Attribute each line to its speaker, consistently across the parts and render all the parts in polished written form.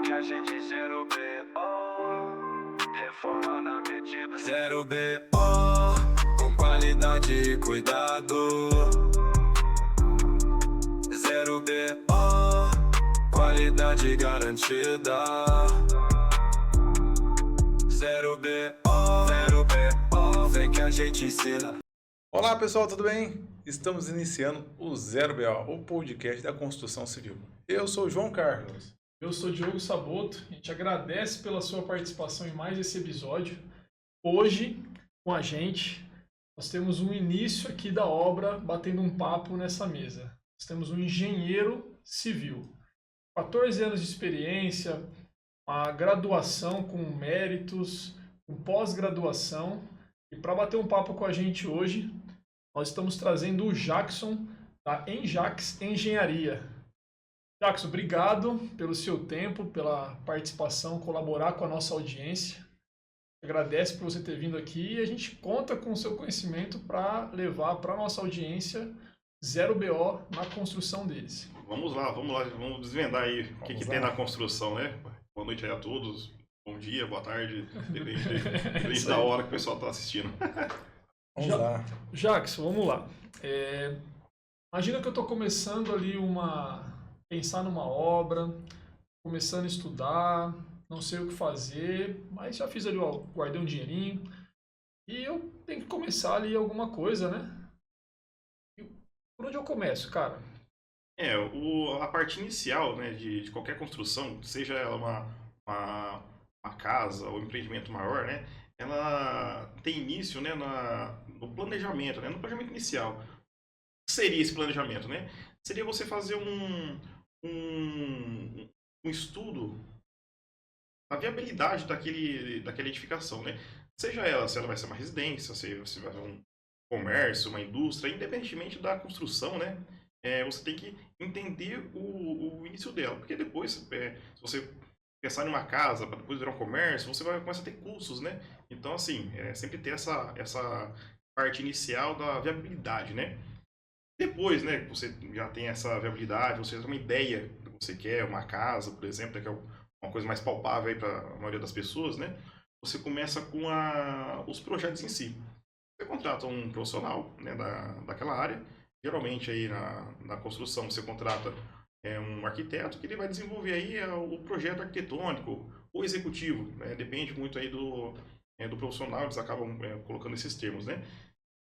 Speaker 1: que a gente zero BO, reforma na medida. Zero BO, com qualidade e cuidado. Zero BO, qualidade garantida. Zero BO, vem que a gente ensina.
Speaker 2: Olá pessoal, tudo bem? Estamos iniciando o Zero BO, o podcast da construção civil. Eu sou o João Carlos.
Speaker 3: Eu sou Diogo Saboto, a gente agradece pela sua participação em mais esse episódio. Hoje, com a gente, nós temos um início aqui da obra, batendo um papo nessa mesa. Nós temos um engenheiro civil, 14 anos de experiência, uma graduação com méritos, com pós-graduação. E para bater um papo com a gente hoje, nós estamos trazendo o Jackson, da Enjax Engenharia. Jackson, obrigado pelo seu tempo, pela participação, colaborar com a nossa audiência. Agradece por você ter vindo aqui e a gente conta com o seu conhecimento para levar para a nossa audiência Zero BO na construção deles.
Speaker 4: Vamos lá, vamos desvendar aí o que tem na construção, né? Boa noite aí a todos, bom dia, boa tarde, depende da hora que o pessoal está assistindo.
Speaker 2: Vamos lá.
Speaker 3: Jackson, vamos lá. Imagina que eu estou começando ali pensar numa obra, começando a estudar, não sei o que fazer, mas já fiz ali, guardei um dinheirinho, e eu tenho que começar ali alguma coisa, né? E por onde eu começo, cara?
Speaker 4: A parte inicial, né, de qualquer construção, seja ela uma casa ou um empreendimento maior, né, ela tem início, né, no planejamento, né, no planejamento inicial. O que seria esse planejamento, né? Seria você fazer um estudo da viabilidade daquela edificação, né? Se ela vai ser uma residência, se vai ser um comércio, uma indústria, independentemente da construção, né? Você tem que entender o início dela, porque depois, se você pensar em uma casa para depois virar um comércio, você vai começar a ter custos, né? Então, assim, sempre ter essa parte inicial da viabilidade, né? Depois, né, que você já tem essa viabilidade, você tem uma ideia do que você quer, uma casa, por exemplo, que é uma coisa mais palpável para a maioria das pessoas, né? Você começa com os projetos em si. Você contrata um profissional, né, daquela área. Geralmente aí na construção você contrata um arquiteto que ele vai desenvolver aí o projeto arquitetônico ou executivo, né? Depende muito aí do profissional, eles acabam colocando esses termos, né?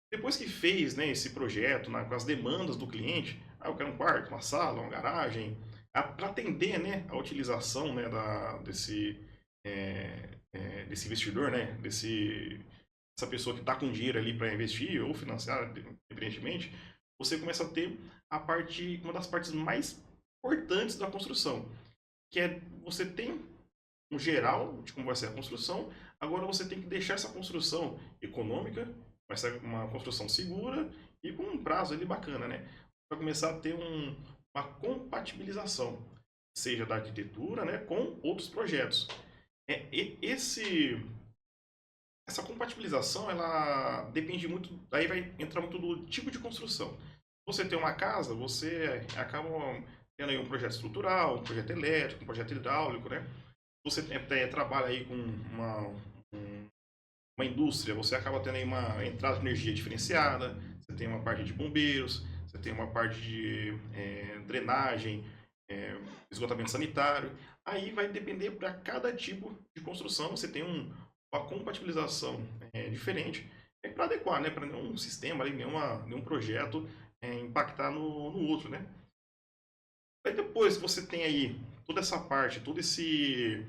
Speaker 4: Depois que fez, né, esse projeto com as demandas do cliente, eu quero um quarto, uma sala, uma garagem, para atender, né, a utilização, né, desse investidor, né, dessa pessoa que está com dinheiro ali para investir ou financiar, evidentemente, você começa a ter uma das partes mais importantes da construção, que é você tem um geral de como vai ser a construção, agora você tem que deixar essa construção econômica, vai ser uma construção segura e com um prazo ali bacana, né? Vai começar a ter uma compatibilização, seja da arquitetura, né, com outros projetos. Essa compatibilização, ela depende muito, aí vai entrar muito do tipo de construção. Você tem uma casa, você acaba tendo aí um projeto estrutural, um projeto elétrico, um projeto hidráulico, né? Você trabalha aí com uma indústria, você acaba tendo aí uma entrada de energia diferenciada, você tem uma parte de bombeiros, você tem uma parte de drenagem, esgotamento sanitário. Aí vai depender para cada tipo de construção, você tem uma compatibilização diferente para adequar, né, para nenhum sistema, nenhum projeto impactar no outro, né? Aí depois que você tem aí toda essa parte, todo esse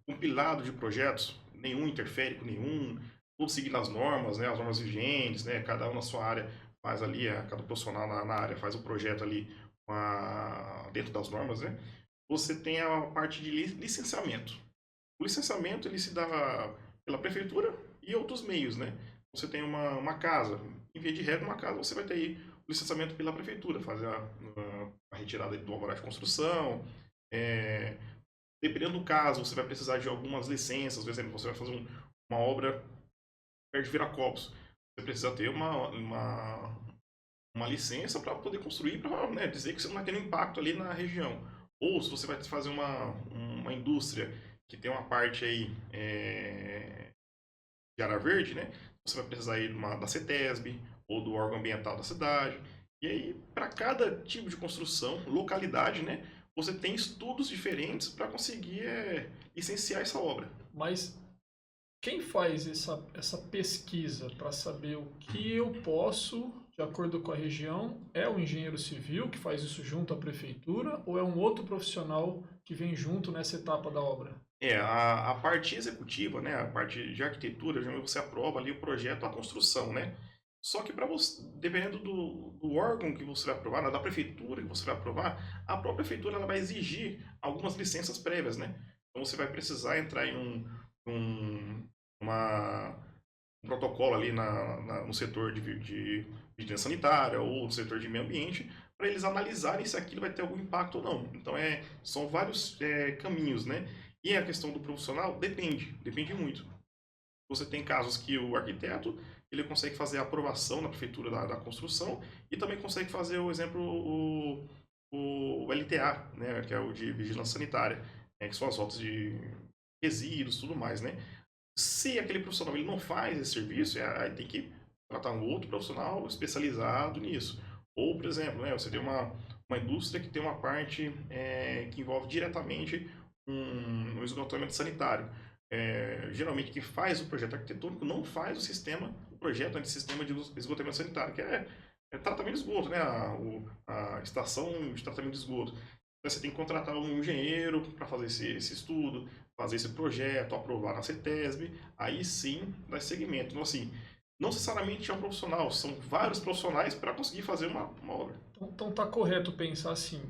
Speaker 4: compilado de projetos, nenhum interfere com nenhum, todos seguindo as normas, né, as normas vigentes, né, cada um na sua área faz ali, cada profissional na área faz o projeto ali dentro das normas, né? Você tem a parte de licenciamento. O licenciamento ele se dá pela prefeitura e outros meios, né? Você tem uma casa, em via de regra, uma casa você vai ter aí o licenciamento pela prefeitura, fazer a retirada do alvará de construção. Dependendo do caso, você vai precisar de algumas licenças, por exemplo, você vai fazer uma obra perto de Viracopos. Você precisa ter uma licença para poder construir, para, né, dizer que você não vai ter um impacto ali na região. Ou se você vai fazer uma indústria que tem uma parte aí de área verde, né? Você vai precisar aí da CETESB ou do órgão ambiental da cidade. E aí, para cada tipo de construção, localidade, né? Você tem estudos diferentes para conseguir licenciar essa obra.
Speaker 3: Mas quem faz essa pesquisa para saber o que eu posso, de acordo com a região, é o engenheiro civil que faz isso junto à prefeitura ou é um outro profissional que vem junto nessa etapa da obra?
Speaker 4: A parte executiva, né, a parte de arquitetura, geralmente você aprova ali o projeto, a construção, né? Só que para você, dependendo do órgão que você vai aprovar, da prefeitura que você vai aprovar, a própria prefeitura ela vai exigir algumas licenças prévias, né? Então você vai precisar entrar em um protocolo ali no setor de vigilância sanitária ou no setor de meio ambiente para eles analisarem se aquilo vai ter algum impacto ou não. Então são vários caminhos, né? E a questão do profissional depende muito. Você tem casos que o arquiteto ele consegue fazer a aprovação na prefeitura da construção e também consegue fazer, por exemplo, o LTA, né, que é o de vigilância sanitária, que são as rotas de resíduos e tudo mais, né? Se aquele profissional ele não faz esse serviço, aí tem que tratar um outro profissional especializado nisso. Ou, por exemplo, né, você tem uma indústria que tem uma parte que envolve diretamente um esgotamento sanitário. Geralmente quem faz o projeto arquitetônico não faz o projeto de sistema de esgotamento sanitário, que é tratamento de esgoto, né? A estação de tratamento de esgoto. Então, você tem que contratar um engenheiro para fazer esse estudo, fazer esse projeto, aprovar na CETESB, aí sim dá seguimento. Então, assim, não necessariamente é um profissional, são vários profissionais para conseguir fazer uma obra.
Speaker 3: Então tá correto pensar assim,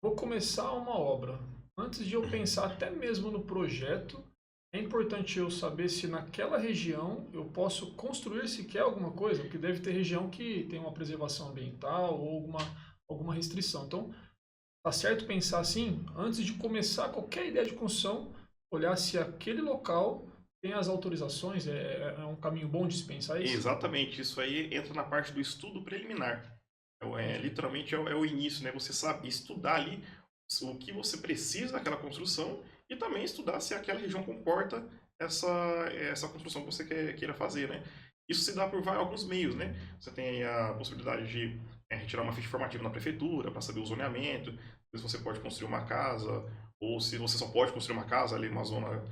Speaker 3: vou começar uma obra. Antes de eu pensar até mesmo no projeto, é importante eu saber se naquela região eu posso construir sequer alguma coisa, porque deve ter região que tem uma preservação ambiental ou alguma restrição. Então, tá certo pensar assim, antes de começar qualquer ideia de construção, olhar se aquele local tem as autorizações, é um caminho bom de se pensar isso?
Speaker 4: Exatamente, isso aí entra na parte do estudo preliminar. Literalmente é o início, né? Você sabe estudar ali o que você precisa daquela construção e também estudar se aquela região comporta essa construção que você queira fazer, né? Isso se dá por alguns meios, né? Você tem a possibilidade de retirar uma ficha informativa na prefeitura para saber o zoneamento, se você pode construir uma casa ou se você só pode construir uma casa ali numa zona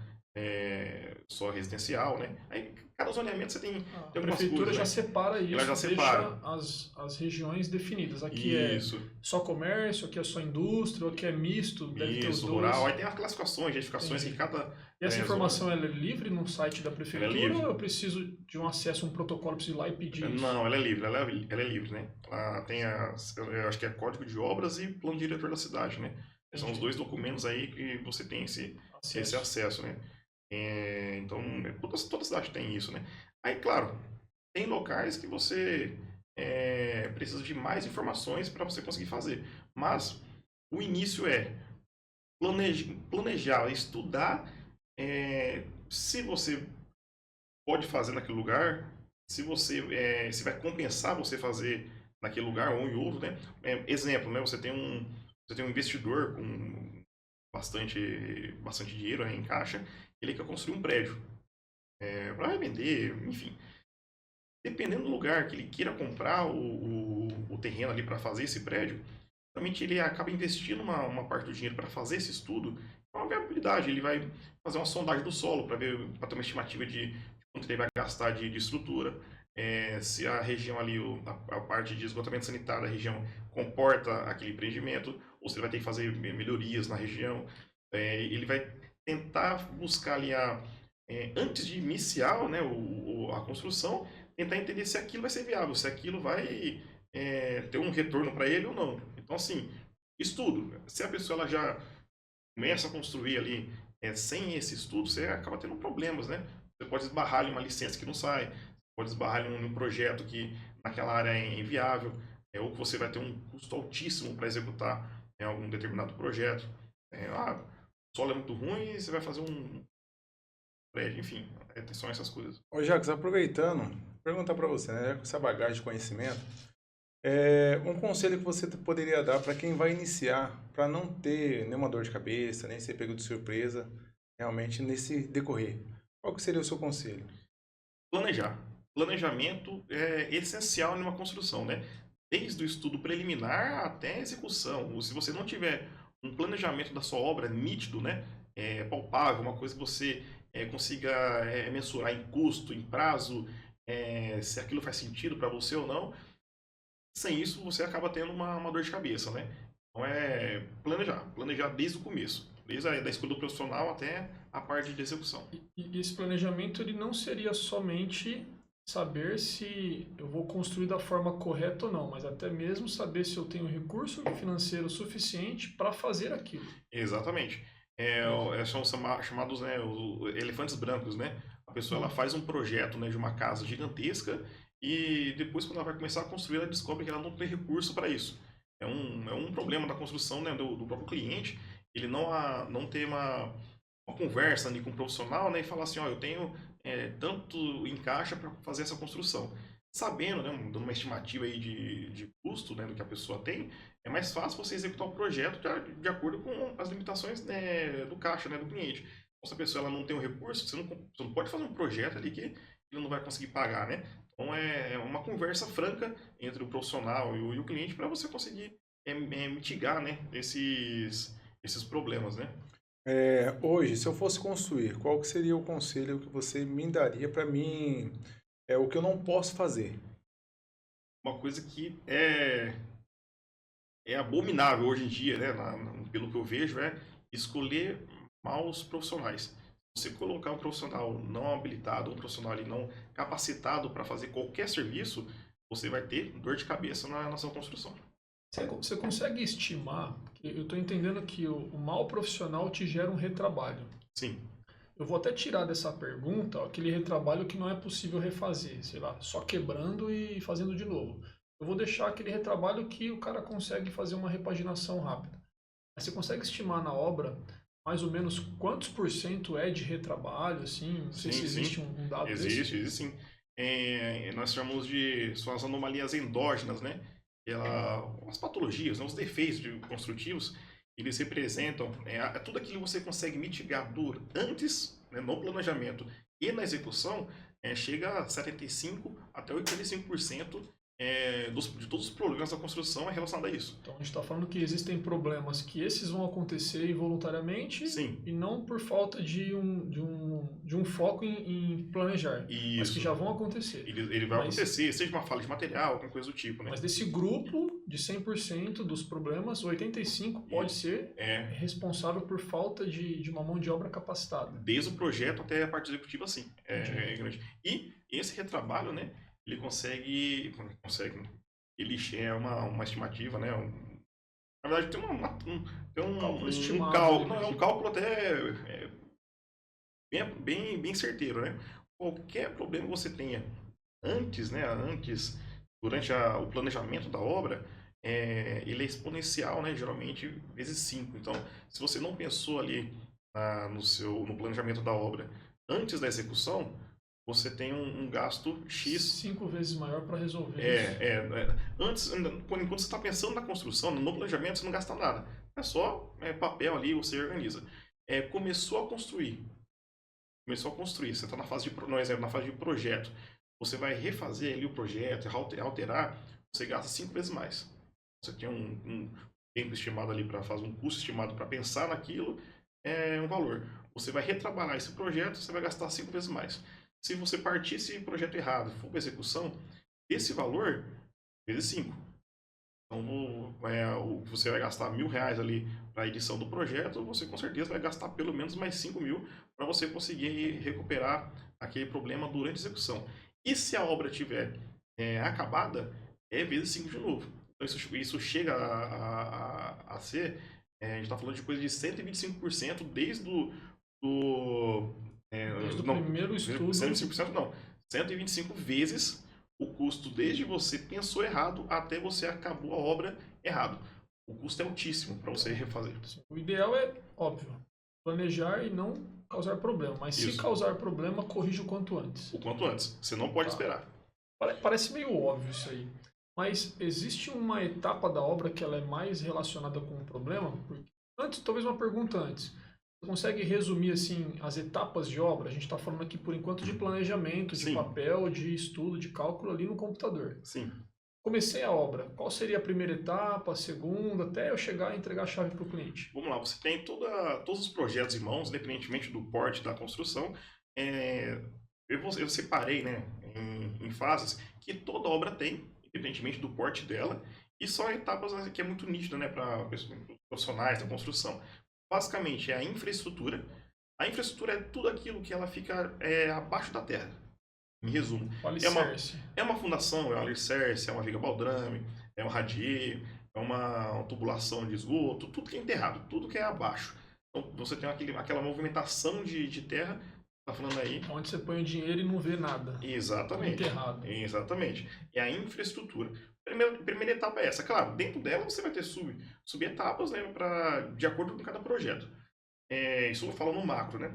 Speaker 4: só residencial, né? Aí cada zoneamento você tem
Speaker 3: A
Speaker 4: algumas
Speaker 3: prefeitura
Speaker 4: coisas,
Speaker 3: já
Speaker 4: né?
Speaker 3: separa isso,
Speaker 4: Ela já separa.
Speaker 3: deixa as regiões definidas. Aqui
Speaker 4: Isso.
Speaker 3: é só comércio, aqui é só indústria, aqui é misto, deve ter os
Speaker 4: Isso,
Speaker 3: dois.
Speaker 4: rural. Aí tem as classificações, edificações
Speaker 3: Entendi.
Speaker 4: que cada...
Speaker 3: E essa
Speaker 4: zona-
Speaker 3: informação ela é livre no site da prefeitura
Speaker 4: livre.
Speaker 3: ou eu preciso de um acesso a um protocolo, preciso ir lá e pedir isso?
Speaker 4: Não, ela é livre, ela é livre, né? Ela tem eu acho que é Código de Obras e Plano Diretor da cidade, né? São os dois documentos aí que você tem esse acesso, né? Então, toda cidade tem isso, né? Aí, claro, tem locais que você precisa de mais informações para você conseguir fazer. Mas o início é planejar, estudar se você pode fazer naquele lugar, se vai compensar você fazer naquele lugar ou em outro, né? Exemplo, né? Você tem um investidor com bastante dinheiro, né, em caixa, ele quer construir um prédio para vender, enfim. Dependendo do lugar que ele queira comprar o terreno ali para fazer esse prédio, realmente ele acaba investindo uma parte do dinheiro para fazer esse estudo, é uma viabilidade. Ele vai fazer uma sondagem do solo para ter uma estimativa de quanto ele vai gastar de estrutura, se a região ali, a parte de esgotamento sanitário da região comporta aquele empreendimento, ou se ele vai ter que fazer melhorias na região. Ele vai tentar buscar ali antes de iniciar, né, a construção, tentar entender se aquilo vai ser viável, se aquilo vai ter um retorno para ele ou não. Então, assim, estudo. Se a pessoa ela já começa a construir ali sem esse estudo, você acaba tendo problemas, né? Você pode esbarrar em uma licença que não sai, pode esbarrar em um projeto que naquela área é inviável, ou que você vai ter um custo altíssimo para executar algum determinado projeto. O solo é muito ruim e você vai fazer um prédio, enfim, são essas coisas.
Speaker 2: Ô Jacques, aproveitando, perguntar para você, né? Com essa bagagem de conhecimento, Um conselho que você poderia dar para quem vai iniciar, para não ter nenhuma dor de cabeça, nem ser pego de surpresa, realmente nesse decorrer. Qual que seria o seu conselho?
Speaker 4: Planejar. Planejamento é essencial numa construção, né? Desde o estudo preliminar até a execução. Se você não tiver um planejamento da sua obra nítido, né? Palpável, uma coisa que você consiga mensurar em custo, em prazo, se aquilo faz sentido para você ou não. Sem isso, você acaba tendo uma dor de cabeça, né? Então planejar desde o começo, desde a da escolha do profissional até a parte de execução.
Speaker 3: E esse planejamento ele não seria somente saber se eu vou construir da forma correta ou não, mas até mesmo saber se eu tenho recurso financeiro suficiente para fazer aquilo.
Speaker 4: Exatamente. São chamados, né, os elefantes brancos, né? A pessoa ela faz um projeto, né, de uma casa gigantesca e depois, quando ela vai começar a construir, ela descobre que ela não tem recurso para isso. É um problema da construção, né, do próprio cliente. Ele não ter uma conversa ali com o profissional, né, e falar assim, ó, eu tenho tanto em caixa para fazer essa construção. Sabendo, né, dando uma estimativa aí de custo, né, do que a pessoa tem, é mais fácil você executar o projeto de acordo com as limitações, né, do caixa, né, do cliente. Então, se a pessoa ela não tem um recurso, você não pode fazer um projeto ali que ele não vai conseguir pagar, né? Então é uma conversa franca entre o profissional e o cliente para você conseguir mitigar, né, esses problemas, né?
Speaker 2: Hoje, se eu fosse construir, qual que seria o conselho que você me daria para mim? O que eu não posso fazer?
Speaker 4: Uma coisa que é abominável hoje em dia, né, pelo que eu vejo, é escolher maus profissionais. Você colocar um profissional não habilitado, um profissional ali não capacitado para fazer qualquer serviço, você vai ter dor de cabeça na sua construção.
Speaker 3: Você consegue estimar, porque eu estou entendendo que o mau profissional te gera um retrabalho.
Speaker 4: Sim.
Speaker 3: Eu vou até tirar dessa pergunta aquele retrabalho que não é possível refazer, sei lá, só quebrando e fazendo de novo. Eu vou deixar aquele retrabalho que o cara consegue fazer uma repaginação rápida. Mas você consegue estimar na obra mais ou menos quantos por cento é de retrabalho, assim? Não sei se existe um dado desse.
Speaker 4: Existe sim. Nós chamamos são as anomalias endógenas, né? As patologias, né? Os defeitos construtivos, eles representam tudo aquilo que você consegue mitigar antes, né, no planejamento e na execução, chega a 75% até 85% de todos os problemas da construção é relacionado a isso.
Speaker 3: Então a gente está falando que existem problemas que esses vão acontecer involuntariamente.
Speaker 4: Sim.
Speaker 3: E não por falta de um foco em planejar,
Speaker 4: Isso.
Speaker 3: mas que já vão acontecer.
Speaker 4: Ele vai acontecer, seja uma falha de material, alguma coisa do tipo, né?
Speaker 3: Mas desse grupo de 100% dos problemas, 85% pode ser responsável por falta de uma mão de obra capacitada.
Speaker 4: Desde o projeto até a parte executiva, sim. É grande. E esse retrabalho, né? Ele consegue, ele é uma estimativa, né? Na verdade, tem um
Speaker 3: cálculo estimado.
Speaker 4: Cálculo, não, é um cálculo até bem certeiro, né? Qualquer problema que você tenha antes, né? Durante o planejamento da obra, ele é exponencial, né? Geralmente, vezes 5. Então, se você não pensou ali no planejamento da obra antes da execução, você tem um gasto X
Speaker 3: 5 vezes maior para resolver isso.
Speaker 4: Antes, enquanto você está pensando na construção, no planejamento, você não gasta nada. É só papel ali, você organiza. Começou a construir. Você está na fase na fase de projeto. Você vai refazer ali o projeto, alterar, você gasta 5 vezes mais. Você tem um tempo estimado ali para fazer um custo estimado para pensar naquilo, um valor. Você vai retrabalhar esse projeto, você vai gastar 5 vezes mais. Se você partir esse projeto errado e for para execução, esse valor vezes 5. Então, você vai gastar R$1.000 ali para a edição do projeto, você com certeza vai gastar pelo menos mais 5.000 para você conseguir recuperar aquele problema durante a execução. E se a obra estiver acabada, vezes 5 de novo. Então, isso chega a ser, a gente está falando de coisa de 125% desde o
Speaker 3: primeiro estudo.
Speaker 4: 125% não. 125 vezes o custo desde você pensou errado até você acabou a obra errado. O custo é altíssimo para você refazer.
Speaker 3: O ideal é, óbvio, planejar e não causar problema. Mas se causar problema, corrija o quanto antes.
Speaker 4: O quanto antes. Você não pode esperar.
Speaker 3: Parece meio óbvio isso aí. Mas existe uma etapa da obra que ela é mais relacionada com o problema? Porque, antes, talvez uma pergunta antes. Você consegue resumir assim as etapas de obra? A gente está falando aqui por enquanto de planejamento, de
Speaker 4: Sim,
Speaker 3: papel, de estudo, de cálculo ali no computador.
Speaker 4: sim.
Speaker 3: Comecei a obra. Qual seria a primeira etapa, a segunda, até eu chegar e entregar a chave para o cliente?
Speaker 4: Vamos lá, você tem todos os projetos em mãos, independentemente do porte da construção. É, eu separei, né, em fases que toda obra tem, independentemente do porte dela, e são etapas que é muito nítida, né, para profissionais da construção. Basicamente, é a infraestrutura. A infraestrutura é tudo aquilo que ela fica abaixo da terra. Em resumo,
Speaker 3: O
Speaker 4: é uma,
Speaker 3: alicerce.
Speaker 4: é uma fundação, é um alicerce, é uma viga baldrame, é um radier, é uma tubulação de esgoto, tudo que é enterrado, tudo que é abaixo. Então você tem aquela movimentação de terra, tá falando aí.
Speaker 3: Onde você põe o dinheiro e não vê nada.
Speaker 4: Exatamente.
Speaker 3: Enterrado.
Speaker 4: Exatamente. É a infraestrutura. Primeira etapa é essa. Claro, dentro dela você vai ter subetapas, né, de acordo com cada projeto. Isso eu falo no macro, né?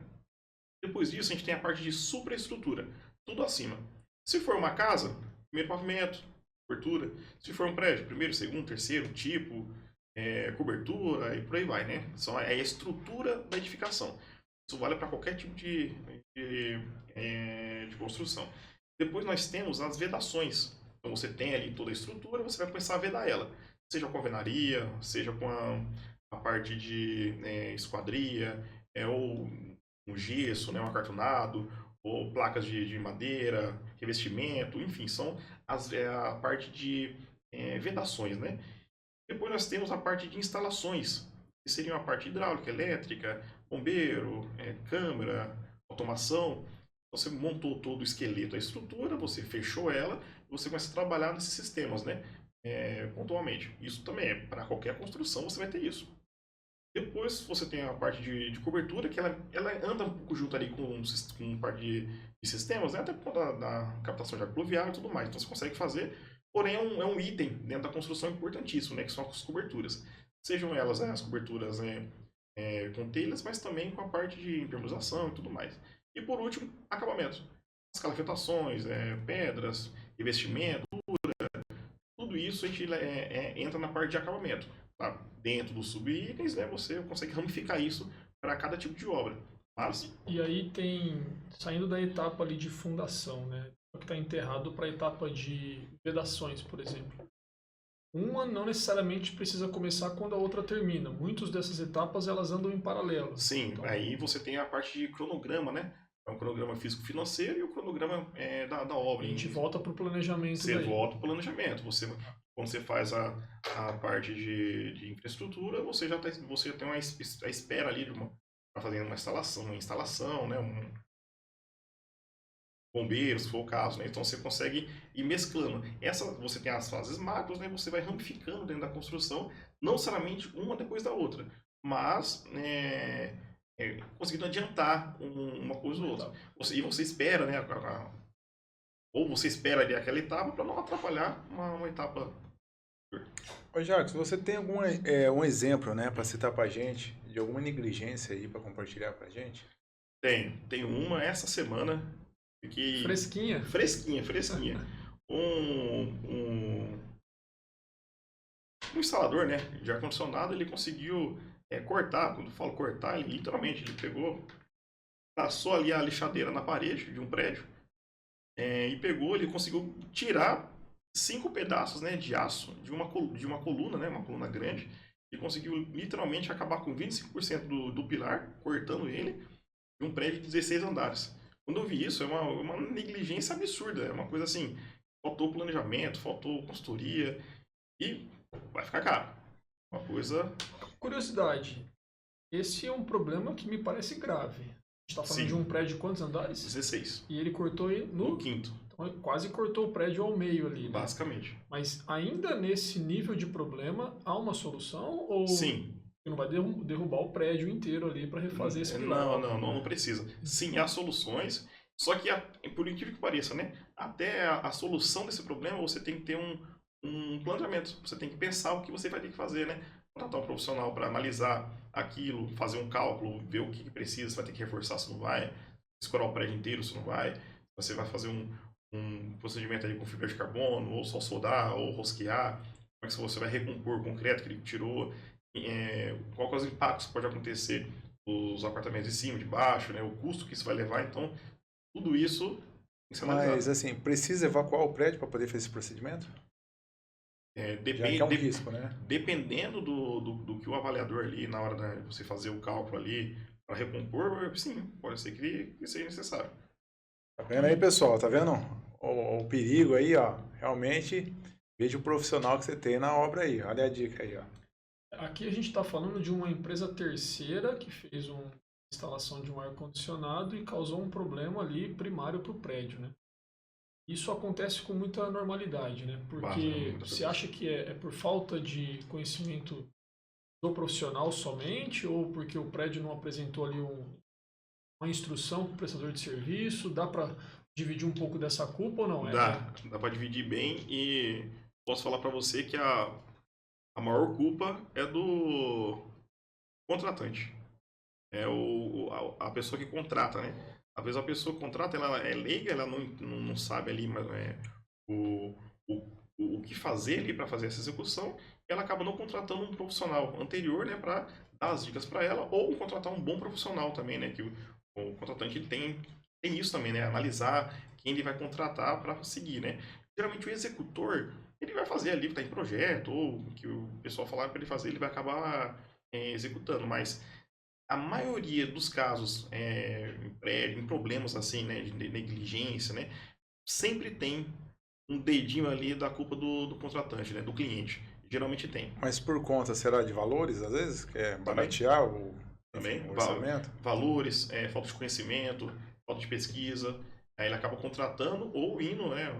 Speaker 4: Depois disso, a gente tem a parte de supraestrutura, tudo acima. Se for uma casa, primeiro pavimento, cobertura. Se for um prédio, primeiro, segundo, terceiro, tipo, cobertura e por aí vai, né? É a estrutura da edificação. Isso vale para qualquer tipo de construção. Depois nós temos as vedações. Então você tem ali toda a estrutura, você vai começar a vedar ela. Seja com alvenaria, seja com a parte de esquadria, ou um gesso, né, um acartonado, ou placas de madeira, revestimento, enfim, são a parte de vedações, né? Depois nós temos a parte de instalações, que seriam a parte hidráulica, elétrica, bombeiro, câmara, automação. Você montou todo o esqueleto, a estrutura, você fechou ela, você começa a trabalhar nesses sistemas, né? Pontualmente. Isso também para qualquer construção você vai ter isso. Depois você tem a parte de cobertura, que ela anda um pouco junto ali com parte de sistemas, né? Até por conta da captação de água pluvial e tudo mais. Então você consegue fazer, porém é um item dentro da construção importantíssimo, né? Que são as coberturas. Sejam elas as coberturas com telhas, mas também com a parte de impermeabilização e tudo mais. E por último, acabamento. As calafetações, pedras, revestimento, tudo isso a gente entra na parte de acabamento. Tá? Dentro dos subitens, né, você consegue ramificar isso para cada tipo de obra. Mas,
Speaker 3: E aí tem, saindo da etapa ali de fundação, né? Que está enterrado para a etapa de vedações, por exemplo. Uma não necessariamente precisa começar quando a outra termina. Muitas dessas etapas elas andam em paralelo.
Speaker 4: sim,
Speaker 3: Então,
Speaker 4: aí você tem a parte de cronograma, né? É um cronograma físico-financeiro e o cronograma da obra.
Speaker 3: a gente volta para o planejamento
Speaker 4: Você
Speaker 3: daí.
Speaker 4: volta para o planejamento. Quando você faz a parte de infraestrutura, você já tem a espera ali para fazer uma instalação, né? Bombeiros, se for o caso, né? Então você consegue ir mesclando. Você tem as fases macros, né? Você vai ramificando dentro da construção, não necessariamente uma depois da outra, mas conseguindo adiantar uma coisa ou outra. E você espera, né? Ou você espera ali aquela etapa para não atrapalhar uma etapa.
Speaker 2: Ô Jacques, você tem um exemplo, né, para citar para a gente, de alguma negligência aí para compartilhar para a gente?
Speaker 4: Tem uma essa semana que
Speaker 3: Fresquinha.
Speaker 4: fresquinha. Um instalador, né, de ar-condicionado, ele conseguiu cortar. Quando eu falo cortar, ele literalmente ele pegou, passou ali a lixadeira na parede de um prédio e ele conseguiu tirar 5 pedaços, né, de aço de uma coluna, né, uma coluna grande, e conseguiu literalmente acabar com 25% do pilar, cortando ele, de um prédio de 16 andares. Quando eu vi isso, é uma negligência absurda, é uma coisa assim, faltou planejamento, faltou consultoria, e vai ficar caro. Uma coisa...
Speaker 3: Curiosidade. Esse é um problema que me parece grave. A gente está falando
Speaker 4: Sim.
Speaker 3: de um prédio de quantos andares?
Speaker 4: 16.
Speaker 3: E ele cortou
Speaker 4: No quinto,
Speaker 3: Então, quase cortou o prédio ao meio ali, né?
Speaker 4: basicamente.
Speaker 3: Mas ainda nesse nível de problema, há uma solução? Ou
Speaker 4: Sim.
Speaker 3: não vai derrubar o prédio inteiro ali para refazer esse pilar?
Speaker 4: Não precisa. Sim, há soluções, só que, por incrível que pareça, né? Até a solução desse problema, você tem que ter um planejamento. Você tem que pensar o que você vai ter que fazer, né? Contratar um profissional para analisar aquilo, fazer um cálculo, ver o que precisa, se vai ter que reforçar, se não vai, escorar o prédio inteiro, se não vai. Você vai fazer um procedimento ali com fibra de carbono, ou só soldar, ou rosquear, como é que você vai recompor o concreto que ele tirou, qual que é os impactos que pode acontecer nos apartamentos de cima, de baixo, né, o custo que isso vai levar, então tudo isso tem que ser analisado.
Speaker 2: Mas, assim, precisa evacuar o prédio para poder fazer esse procedimento? Já que é um risco, né?
Speaker 4: Dependendo do que o avaliador ali, na hora de você fazer o cálculo ali, para recompor, sim, pode ser que seja necessário.
Speaker 2: Tá vendo aí, pessoal? Tá vendo o perigo aí, ó? Realmente, veja o profissional que você tem na obra aí. Olha a dica aí, ó.
Speaker 3: Aqui a gente está falando de uma empresa terceira que fez uma instalação de um ar-condicionado e causou um problema ali primário para o prédio, né? Isso acontece com muita normalidade, né? Porque você acha que é por falta de conhecimento do profissional somente ou porque o prédio não apresentou ali uma instrução para o prestador de serviço? Dá para dividir um pouco dessa culpa ou não?
Speaker 4: Dá para dividir bem e posso falar para você que a maior culpa é do contratante. É a pessoa que contrata, né? Às vezes a pessoa que contrata, ela é leiga, ela não sabe ali mas, o que fazer ali para fazer essa execução, e ela acaba não contratando um profissional anterior, né, para dar as dicas para ela, ou contratar um bom profissional também, né, que o contratante ele tem isso também, né, analisar quem ele vai contratar para seguir, né. Geralmente o executor, ele vai fazer ali, está em projeto, ou o que o pessoal falar para ele fazer, ele vai acabar executando, mas a maioria dos casos em problemas assim, né, de negligência, né, sempre tem um dedinho ali da culpa do contratante, né, do cliente. Geralmente tem.
Speaker 2: Mas por conta, será de valores, às vezes? Que é baratear o orçamento?
Speaker 4: Valores, falta de conhecimento, falta de pesquisa. Aí ele acaba contratando ou indo, né,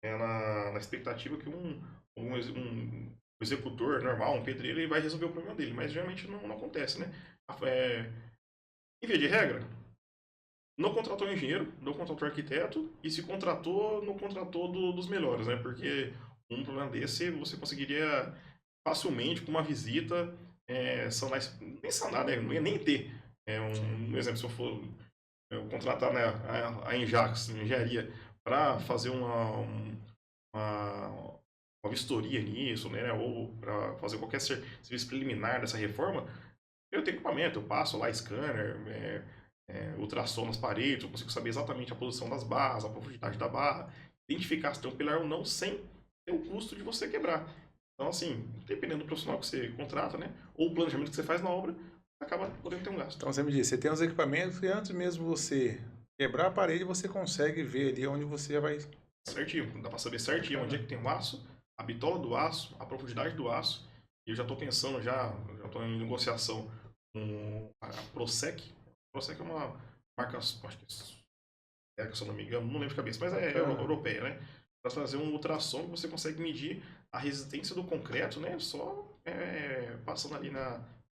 Speaker 4: na expectativa que um executor normal, um pedreiro, ele vai resolver o problema dele. Mas geralmente não acontece, né? Em via de regra, não contratou engenheiro, não contratou arquiteto, e se contratou, não contratou dos melhores, né? Porque um problema desse você conseguiria facilmente, com uma visita, sanar, nem sanar, né? Não ia nem ter. Um exemplo, se eu for contratar, né, a Enjax, engenharia, para fazer uma vistoria nisso, né? Ou para fazer qualquer serviço preliminar dessa reforma, eu tenho equipamento, eu passo lá scanner, ultrassom nas paredes, eu consigo saber exatamente a posição das barras, a profundidade da barra, identificar se tem um pilar ou não, sem ter o custo de você quebrar. Então, assim, dependendo do profissional que você contrata, né, ou o planejamento que você faz na obra, acaba podendo ter um gasto.
Speaker 2: Então, você me diz, você tem uns equipamentos que antes mesmo você quebrar a parede, você consegue ver ali onde você vai...
Speaker 4: Certinho, dá para saber certinho onde é que tem o aço, a bitola do aço, a profundidade do aço. E eu já estou pensando, já estou em negociação com a Prosec. A Prosec é uma marca, acho que se eu não me engano, não lembro de cabeça, mas é europeia, né? Para fazer um ultrassom que você consegue medir a resistência do concreto, né? Só passando ali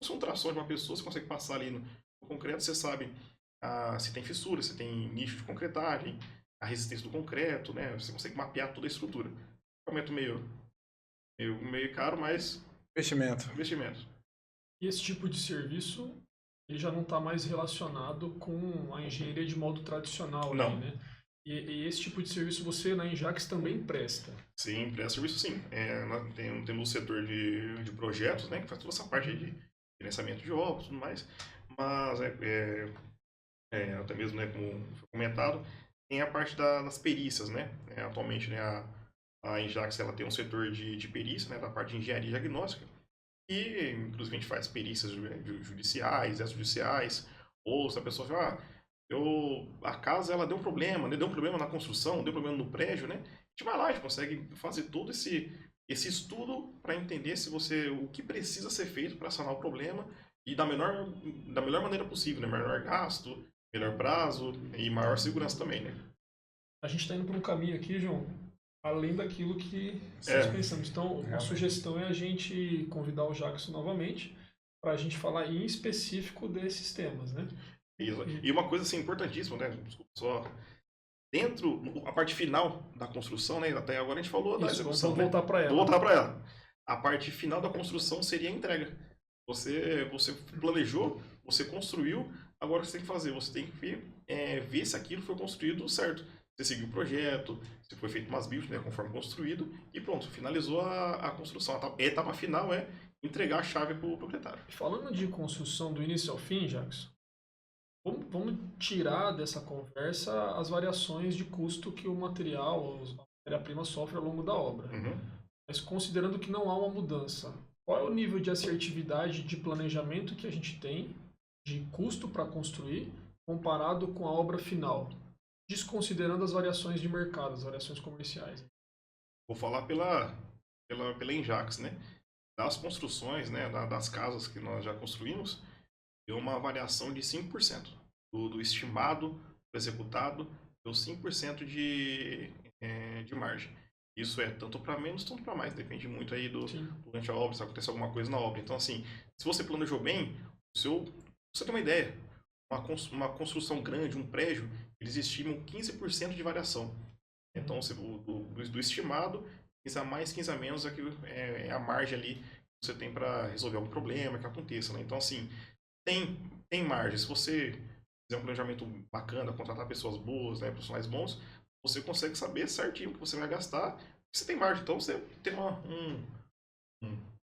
Speaker 4: se um ultrassom de uma pessoa, você consegue passar ali no concreto, você sabe se tem fissura, se tem nicho de concretagem, a resistência do concreto, né? Você consegue mapear toda a estrutura. Equipamento meio caro, mas investimento.
Speaker 3: E esse tipo de serviço, ele já não está mais relacionado com a engenharia de modo tradicional,
Speaker 4: não.
Speaker 3: Ali, né? E esse tipo de serviço você na Enjax também presta?
Speaker 4: Sim, presta serviço sim. Nós temos o setor de projetos, né, que faz toda essa parte de gerenciamento de obras e tudo mais, mas até mesmo, né, como foi comentado, tem a parte das perícias, né? Atualmente, né, a Enjax ela tem um setor de perícia, né, da parte de engenharia diagnóstica, e inclusive a gente faz perícias judiciais, extrajudiciais, ou se a pessoa fala, a casa ela deu um problema, né, deu um problema na construção, deu um problema no prédio, né? A gente vai lá, a gente consegue fazer todo esse estudo para entender o que precisa ser feito para sanar o problema e da melhor maneira possível, né? Menor gasto, melhor prazo e maior segurança também, né?
Speaker 3: A gente está indo por um caminho aqui, João, além daquilo que estamos pensando. Então, a sugestão é a gente convidar o Jackson novamente para a gente falar em específico desses temas, né?
Speaker 4: Isso. E uma coisa assim, importantíssima, né? Desculpa, só a parte final da construção, né? Até agora a gente falou da execução.
Speaker 3: Vamos voltar para ela.
Speaker 4: Vou voltar para ela. A parte final da construção seria a entrega. Você planejou, você construiu, agora você tem que fazer, você tem que ver se aquilo foi construído certo. você seguiu o projeto, se foi feito umas builds, né, conforme construído, e pronto, finalizou a construção. A etapa final é entregar a chave para o proprietário.
Speaker 3: Falando de construção do início ao fim, Jackson, vamos tirar dessa conversa as variações de custo que o material, ou a matéria-prima sofre ao longo da obra. Mas considerando que não há uma mudança, qual é o nível de assertividade de planejamento que a gente tem, de custo para construir, comparado com a obra final, desconsiderando as variações de mercado, as variações comerciais?
Speaker 4: Vou falar pela Enjax, né? Das construções, né, das casas que nós já construímos, deu uma variação de 5%. Do estimado, do executado, deu 5% de margem. Isso é tanto para menos, tanto para mais. Depende muito aí durante a obra, se acontece alguma coisa na obra. Então, assim, se você planejou bem, você tem uma ideia. Uma construção grande, um prédio, eles estimam 15% de variação. Então, do estimado, 15 a mais, 15 a menos é a margem ali que você tem para resolver algum problema que aconteça, né? Então, assim, tem margem. Se você fizer um planejamento bacana, contratar pessoas boas, né, profissionais bons, você consegue saber certinho o que você vai gastar, você tem margem. Então, você tem um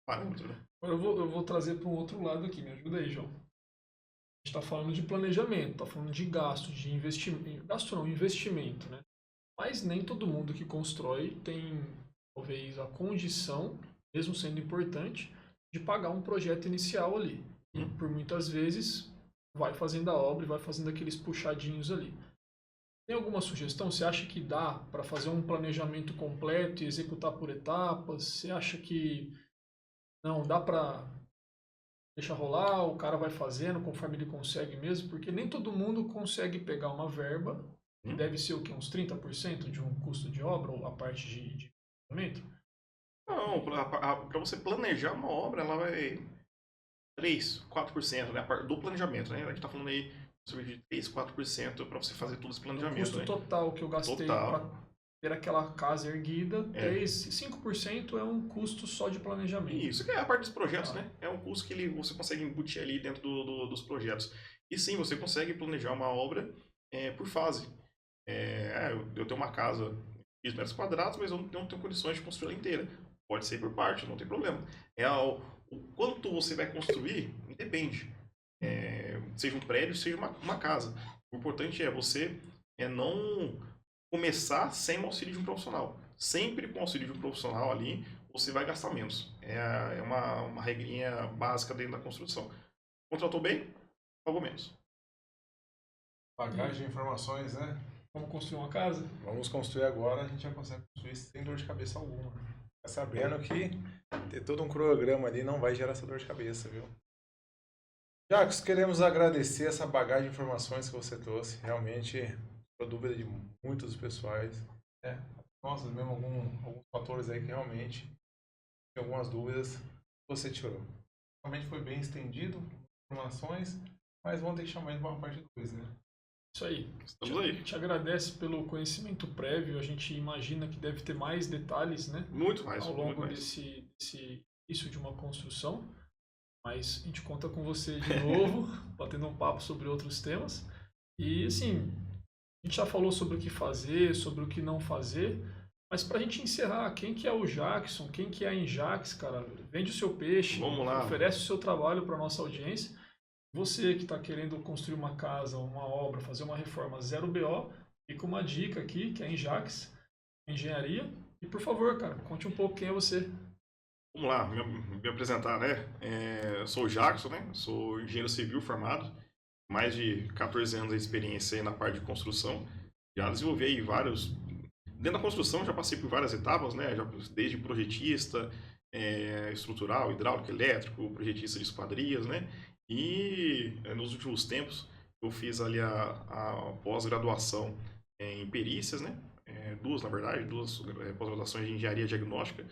Speaker 4: parâmetro, né?
Speaker 3: Eu vou trazer para um outro lado aqui. Me ajuda aí, João. A gente está falando de planejamento, está falando de gasto, de investimento. Gasto não, investimento, né? Mas nem todo mundo que constrói tem, talvez, a condição, mesmo sendo importante, de pagar um projeto inicial ali. E, por muitas vezes, vai fazendo a obra e vai fazendo aqueles puxadinhos ali. Tem alguma sugestão? Você acha que dá para fazer um planejamento completo e executar por etapas? Você acha que não dá para deixar rolar, o cara vai fazendo conforme ele consegue mesmo? Porque nem todo mundo consegue pegar uma verba, que deve ser o quê? Uns 30% de um custo de obra, ou a parte de planejamento?
Speaker 4: Não, para você planejar uma obra, ela vai 3, 4%, né, do planejamento, né? A gente está falando aí de 3, 4% para você fazer todo esse planejamento.
Speaker 3: O custo, né, total que eu gastei para ter aquela casa erguida, 5% é um custo só de planejamento.
Speaker 4: Isso, que é a parte dos projetos, né? É um custo que você consegue embutir ali dentro dos projetos. E sim, você consegue planejar uma obra por fase. Eu tenho uma casa de metros quadrados, mas eu não tenho condições de construir ela inteira. Pode ser por parte, não tem problema. O quanto você vai construir, depende. Seja um prédio, seja uma casa. O importante é você não começar sem o auxílio de um profissional. Sempre com o auxílio de um profissional ali, você vai gastar menos. É uma regrinha básica dentro da construção. Contratou bem, pagou menos.
Speaker 2: Bagagem de informações, né?
Speaker 3: Vamos construir uma casa?
Speaker 2: Vamos construir agora, a gente já consegue construir sem dor de cabeça alguma. Tá sabendo que ter todo um cronograma ali não vai gerar essa dor de cabeça, viu? Jacques, queremos agradecer essa bagagem de informações que você trouxe. Realmente, foi dúvida de muitos pessoais. Nós mesmo alguns fatores aí que realmente tem algumas dúvidas que você tirou. Realmente foi bem estendido, informações, mas vamos ter que chamar ele para uma parte 2, né?
Speaker 3: Isso aí.
Speaker 4: Estamos aí.
Speaker 3: A gente agradece pelo conhecimento prévio. A gente imagina que deve ter mais detalhes, né?
Speaker 4: Muito mais.
Speaker 3: Ao longo
Speaker 4: muito mais.
Speaker 3: desse início de uma construção. Mas a gente conta com você de novo, batendo um papo sobre outros temas. E, assim, a gente já falou sobre o que fazer, sobre o que não fazer. Mas para a gente encerrar, quem que é o Jackson? Quem que é a Enjax, cara? Vende o seu peixe,
Speaker 4: Vamos lá.
Speaker 3: Oferece o seu trabalho para a nossa audiência. Você que está querendo construir uma casa, uma obra, fazer uma reforma 0 BO, fica uma dica aqui, que é a Enjax Engenharia. E, por favor, cara, conte um pouco quem é você.
Speaker 4: Vamos lá, me apresentar, né? Eu sou o Jackson, né? Sou engenheiro civil formado, mais de 14 anos de experiência aí na parte de construção. Já desenvolvi aí vários... Dentro da construção já passei por várias etapas, né? Desde projetista, estrutural, hidráulico, elétrico, projetista de esquadrias, né? E nos últimos tempos eu fiz ali a pós-graduação em perícias, né? Duas pós-graduações de engenharia diagnóstica,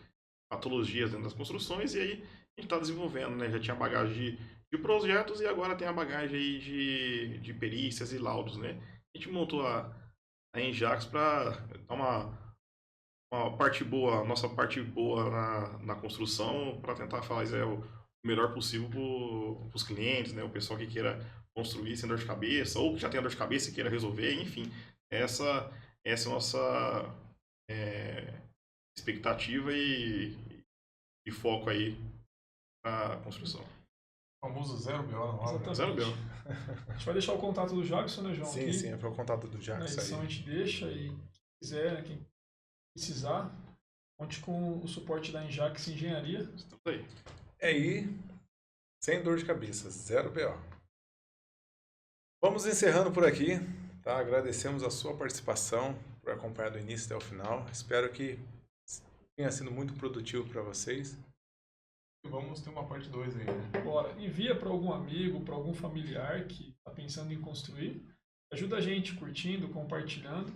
Speaker 4: patologias dentro das construções, e aí a gente está desenvolvendo, né? Já tinha bagagem de projetos e agora tem a bagagem aí de perícias e laudos, né? A gente montou a Enjax para dar uma parte boa, nossa parte boa na construção, para tentar fazer o melhor possível para os clientes, né? O pessoal que queira construir sem dor de cabeça, ou que já tenha dor de cabeça e queira resolver, enfim. Essa Essa é a nossa expectativa e foco aí para a construção.
Speaker 2: O famoso 0 BO na obra.
Speaker 3: Exatamente.
Speaker 4: Zero BO.
Speaker 3: A gente vai deixar o contato do Jackson, né, João?
Speaker 2: Sim,
Speaker 3: aqui.
Speaker 2: sim, foi o contato do
Speaker 3: Na
Speaker 2: Jackson
Speaker 3: edição a
Speaker 2: aí.
Speaker 3: gente deixa e quem quiser, né, quem precisar, conte com o suporte da Enjax Engenharia.
Speaker 4: Estamos aí.
Speaker 2: Aí, sem dor de cabeça, 0 BO. Vamos encerrando por aqui, tá? Agradecemos a sua participação, por acompanhar do início até o final. Espero que tenha sido muito produtivo para vocês. E vamos ter uma parte 2 aí, né?
Speaker 3: Bora, envia para algum amigo, para algum familiar que está pensando em construir. Ajuda a gente curtindo, compartilhando.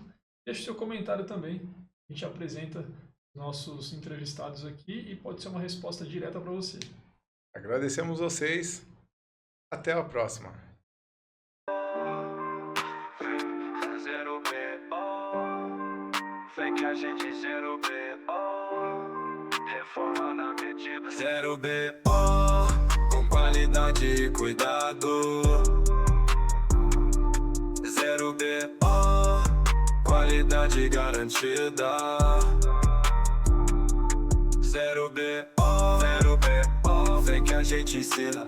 Speaker 3: Deixa o seu comentário também. A gente apresenta nossos entrevistados aqui e pode ser uma resposta direta para você.
Speaker 2: Agradecemos vocês. Até a próxima.
Speaker 1: Zero BO, vem que a gente zero BO, reforma na medida. Zero BO, com qualidade e cuidado. Zero BO, qualidade garantida. Zero BO, vem que a gente ensina.